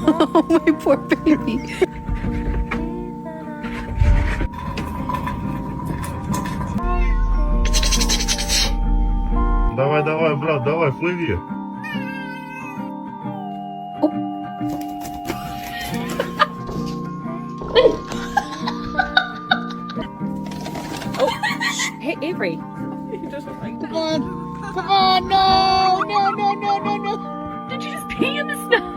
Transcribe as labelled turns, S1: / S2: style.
S1: Oh, my poor baby.
S2: Давай, давай, брат, давай, плыви.
S1: Hey, Avery.
S3: Come on. Come on. No, no, no, no, no, no.
S1: Did you just pee in the snow?